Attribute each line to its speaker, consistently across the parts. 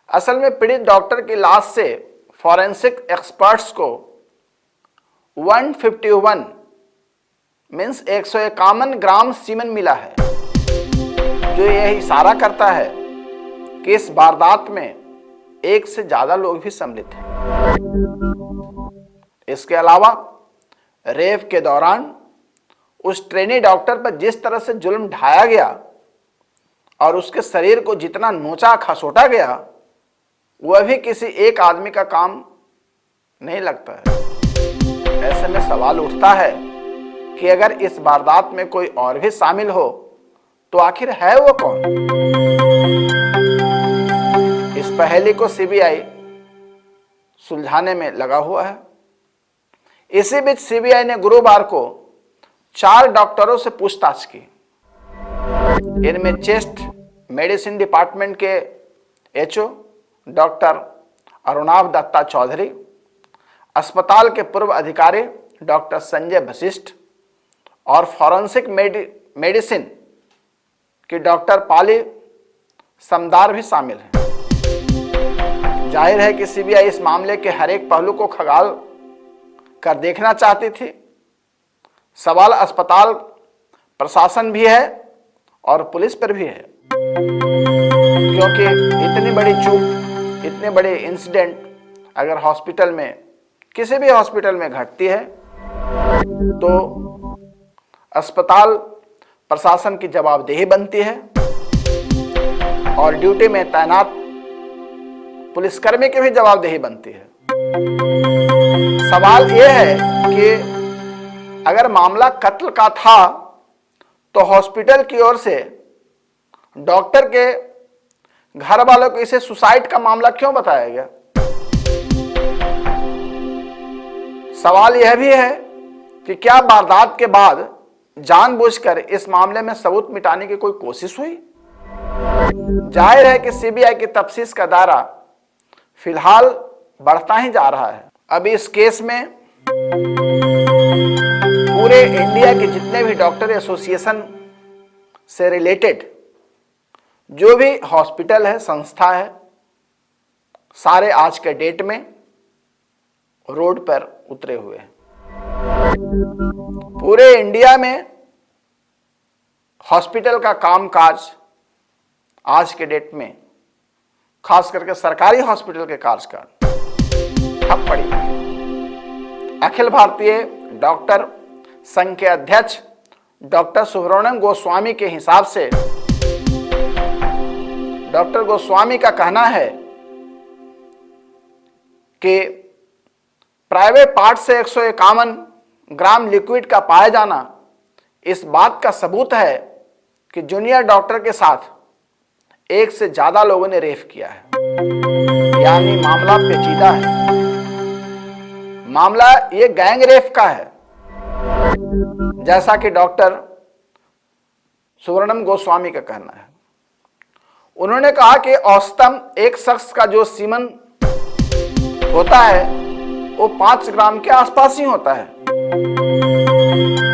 Speaker 1: असल में पीड़ित डॉक्टर की लाश से फॉरेंसिक एक्सपर्ट्स को 151 मीन्स 151 ग्राम सीमेन मिला है, जो यह इशारा करता है कि इस वारदात में एक से ज्यादा लोग भी सम्मिलित हैं। इसके अलावा रेप के दौरान उस ट्रेनी डॉक्टर पर जिस तरह से जुल्म ढाया गया और उसके शरीर को जितना नोचा खसोटा गया, वह भी किसी एक आदमी का काम नहीं लगता है। ऐसे में सवाल उठता है कि अगर इस वारदात में कोई और भी शामिल हो तो आखिर है वो कौन? इस पहेली को सीबीआई सुलझाने में लगा हुआ है। इसी बीच सीबीआई ने गुरुवार को 4 डॉक्टरों से पूछताछ की। इनमें चेस्ट मेडिसिन डिपार्टमेंट के एचओ डॉक्टर अरुणाव दत्ता चौधरी, अस्पताल के पूर्व अधिकारी डॉक्टर संजय वशिष्ठ और फॉरेंसिक मेडिसिन की डॉक्टर पाली समदार भी शामिल हैं। जाहिर है कि सीबीआई इस मामले के हर एक पहलू को खंगाल कर देखना चाहती थी। सवाल अस्पताल प्रशासन भी है और पुलिस पर भी है, क्योंकि इतनी बड़ी चूक, इतने बड़े इंसिडेंट अगर हॉस्पिटल में, किसी भी हॉस्पिटल में घटती है तो अस्पताल प्रशासन की जवाबदेही बनती है और ड्यूटी में तैनात पुलिसकर्मी की भी जवाबदेही बनती है। सवाल यह है कि अगर मामला कत्ल का था तो हॉस्पिटल की ओर से डॉक्टर के घर वालों को इसे सुसाइड का मामला क्यों बताया गया? सवाल यह भी है कि क्या वारदात के बाद जानबूझकर इस मामले में सबूत मिटाने की कोई कोशिश हुई? जाहिर है कि सीबीआई की तफ्तीश का दायरा फिलहाल बढ़ता ही जा रहा है। अभी इस केस में पूरे इंडिया के जितने भी डॉक्टर एसोसिएशन से रिलेटेड जो भी हॉस्पिटल है, संस्था है, सारे आज के डेट में रोड पर उतरे हुए हैं। पूरे इंडिया में हॉस्पिटल का कामकाज आज के डेट में, खास करके सरकारी हॉस्पिटल के कामकाज ठप पड़ी हुई है। अखिल भारतीय डॉक्टर संघ के अध्यक्ष डॉक्टर सुब्रमण्यम गोस्वामी के हिसाब से डॉक्टर गोस्वामी का कहना है कि प्राइवेट पार्ट से 151 ग्राम लिक्विड का पाया जाना इस बात का सबूत है कि जूनियर डॉक्टर के साथ एक से ज्यादा लोगों ने रेप किया है, यानी मामला पेचीदा है। मामला ये गैंग रेप का है, जैसा कि डॉक्टर सुब्रमण्यम गोस्वामी का कहना है। उन्होंने कहा कि औसतन एक शख्स का जो सीमन होता है वो 5 ग्राम के आसपास ही होता है।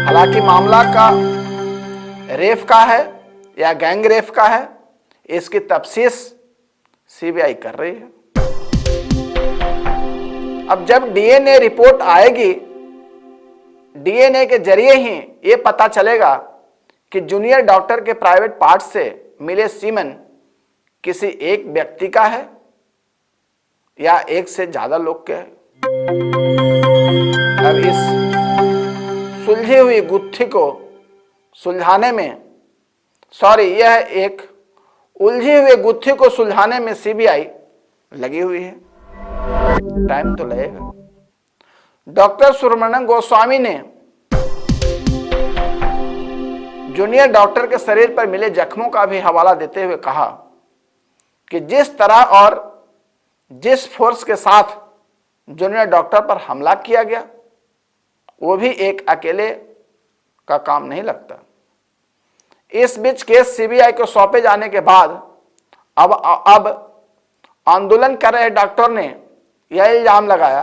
Speaker 1: हालांकि मामला का रेप का है या गैंग रेप का है, इसकी तफ्तीश सीबीआई कर रही है। अब जब डीएनए रिपोर्ट आएगी, डीएनए के जरिए ही ये पता चलेगा कि जूनियर डॉक्टर के प्राइवेट पार्ट से मिले सीमन किसी एक व्यक्ति का है या एक से ज्यादा लोग के है। अब इस सुलझी हुई गुत्थी को सुलझाने में, यह एक उलझी हुई गुत्थी को सुलझाने में सीबीआई लगी हुई है। टाइम तो लगेगा। डॉक्टर सुब्रमण्यम गोस्वामी ने जूनियर डॉक्टर के शरीर पर मिले जख्मों का भी हवाला देते हुए कहा कि जिस तरह और जिस फोर्स के साथ जूनियर डॉक्टर पर हमला किया गया, वो भी एक अकेले का काम नहीं लगता। इस बीच केस सीबीआई को सौंपे जाने के बाद अब आंदोलन कर रहे डॉक्टर ने यह इल्जाम लगाया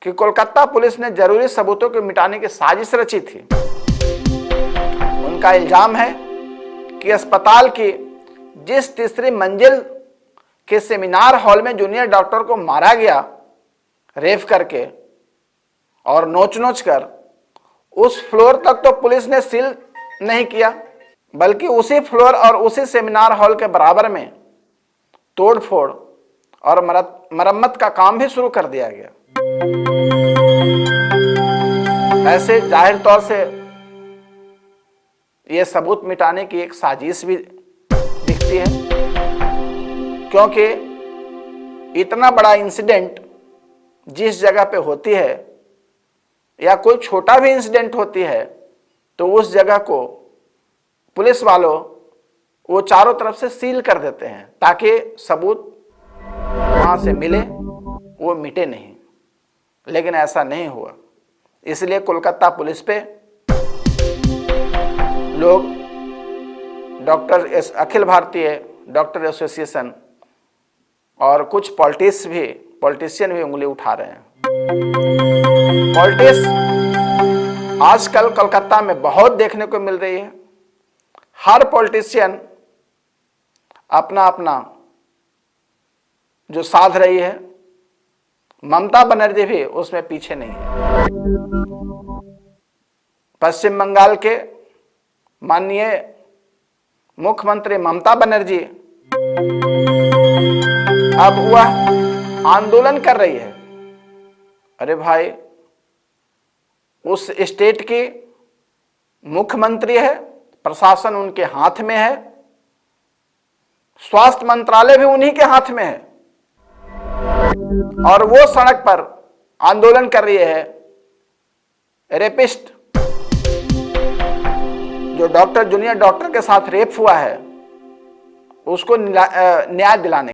Speaker 1: कि कोलकाता पुलिस ने जरूरी सबूतों को मिटाने की साजिश रची थी। उनका इल्जाम है कि अस्पताल की जिस तीसरी मंजिल कि सेमिनार हॉल में जूनियर डॉक्टर को मारा गया रेप करके और नोच नोच कर, उस फ्लोर तक तो पुलिस ने सील नहीं किया, बल्कि उसी फ्लोर और उसी सेमिनार हॉल के बराबर में तोड़फोड़ और मरम्मत का काम भी शुरू कर दिया गया। ऐसे जाहिर तौर से यह सबूत मिटाने की एक साजिश भी दिखती है, क्योंकि इतना बड़ा इंसिडेंट जिस जगह पे होती है या कोई छोटा भी इंसिडेंट होती है तो उस जगह को पुलिस वालों वो चारों तरफ से सील कर देते हैं ताकि सबूत वहां से मिले, वो मिटे नहीं। लेकिन ऐसा नहीं हुआ, इसलिए कोलकाता पुलिस पे लोग अखिल भारतीय डॉक्टर एसोसिएशन और कुछ पॉलिटिशियन भी उंगली उठा रहे हैं। पॉलिटिक्स आजकल कोलकाता में बहुत देखने को मिल रही है। हर पॉलिटिशियन अपना अपना जो साध रही है, ममता बनर्जी भी उसमें पीछे नहीं है। पश्चिम बंगाल के माननीय मुख्यमंत्री ममता बनर्जी अब वह आंदोलन कर रही है। अरे भाई, उस स्टेट की मुख्यमंत्री है, प्रशासन उनके हाथ में है, स्वास्थ्य मंत्रालय भी उन्हीं के हाथ में है, और वो सड़क पर आंदोलन कर रही है। रेपिस्ट जो जूनियर डॉक्टर के साथ रेप हुआ है उसको न्याय दिलाने